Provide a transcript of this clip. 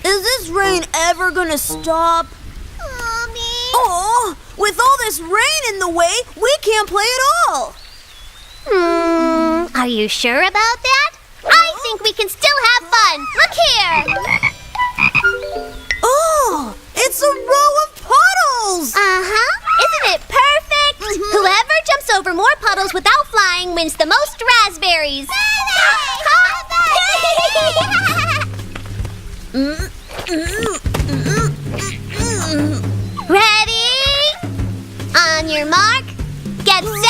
Is this rain ever gonna stop? Mommy! Oh, with all this rain in the way, we can't play at all. Are you sure about that? I think we can still have fun. Look here. Oh, it's a row of puddles. Isn't it perfect? Whoever jumps over more puddles without flying wins the most raspberries. Ready? On your mark, get set.